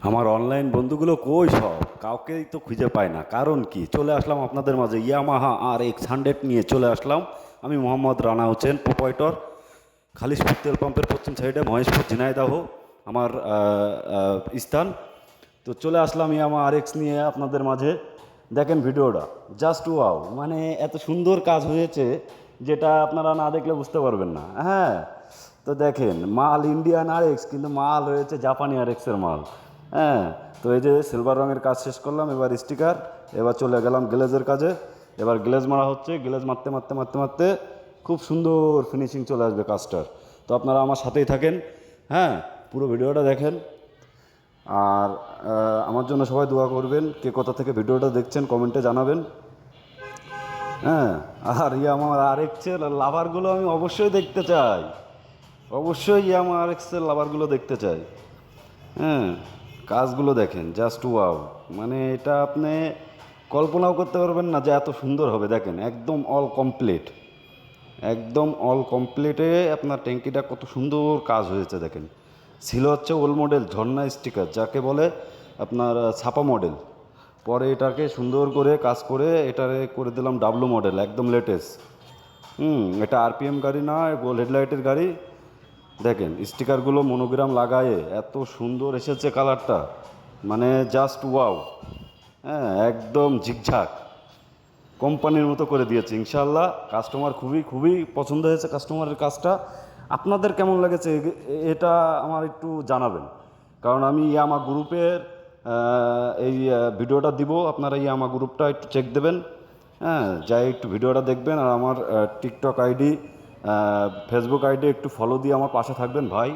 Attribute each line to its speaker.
Speaker 1: আমার অনলাইন বন্ধুগুলো কই সব কাউকেই তো খুঁজে পায় না, কারণ কি? চলে আসলাম আপনাদের মাঝে ইয়ামাহা RX 100 নিয়ে চলে আসলাম। আমি মোহাম্মদ রানা হোসেন, প্রোপাইটর, খালিশপুর তেল পাম্পের পশ্চিম সাইডে, মহেশপুর, ঝিনাইদহ আমার স্থান। তো চলে আসলাম ইয়ামাহা RX নিয়ে আপনাদের মাঝে। দেখেন ভিডিওটা, জাস্ট ওয়াও, মানে এত সুন্দর কাজ হয়েছে যেটা আপনারা না দেখলে বুঝতে পারবেন না। হ্যাঁ, তো দেখেন, মাল ইন্ডিয়ান RX কিন্তু মাল হয়েছে জাপানি RX-এর মাল। হ্যাঁ, তো এই যে সিলভার রঙের কাজ শেষ করলাম, এবার স্টিকার, এবার চলে গেলাম গ্লেজের কাজে। এবার গ্লেজ মারা হচ্ছে, গ্লেজ মারতে মারতে মারতে মারতে খুব সুন্দর ফিনিশিং চলে আসবে কাজটার। তো আপনারা আমার সাথেই থাকেন। হ্যাঁ, পুরো ভিডিওটা দেখেন। আর আমার জন্য সবাই দোয়া করবেন। কে কোথা থেকে ভিডিওটা দেখছেন কমেন্টে জানাবেন। হ্যাঁ, আর আমার RX-এর লাভারগুলো আমি অবশ্যই দেখতে চাই, অবশ্যই আমার RX-এর লাভারগুলো দেখতে চাই। হ্যাঁ, কাজগুলো দেখেন, জাস্ট ওয়াও, মানে এটা আপনি কল্পনাও করতে পারবেন না যে এত সুন্দর হবে। দেখেন একদম অল কমপ্লিট, একদম অল কমপ্লিটে আপনার ট্যাঙ্কিটা কত সুন্দর কাজ হয়েছে দেখেন। ছিল হচ্ছে ওল্ড মডেল ঝর্ণা স্টিকার, যাকে বলে আপনার ছাপা মডেল। পরে এটাকে সুন্দর করে কাজ করে এটারে করে দিলাম ডাব্লু মডেল, একদম লেটেস্ট। এটা RPM গাড়ি না, গোল হেডলাইটের গাড়ি। দেখেন স্টিকারগুলো মনোগ্রাম লাগায়ে এত সুন্দর এসেছে কালারটা, মানে জাস্ট ওয়াও। হ্যাঁ, একদম ঝিকঝাক কোম্পানির মতো করে দিয়েছে ইনশাআল্লাহ। কাস্টমার খুবই খুবই পছন্দ হয়েছে কাস্টমারের কাজটা। আপনাদের কেমন লেগেছে এটা আমার একটু জানাবেন, কারণ আমি ইয়ামা গ্রুপের এই ভিডিওটা দিব, আপনারা ইয়ামা গ্রুপটা একটু চেক দেবেন। হ্যাঁ, যাই একটু ভিডিওটা দেখবেন, আর আমার টিকটক আইডি, ফেসবুক আইডি একটু ফলো দিয়ে আমার পাশে থাকবেন ভাই।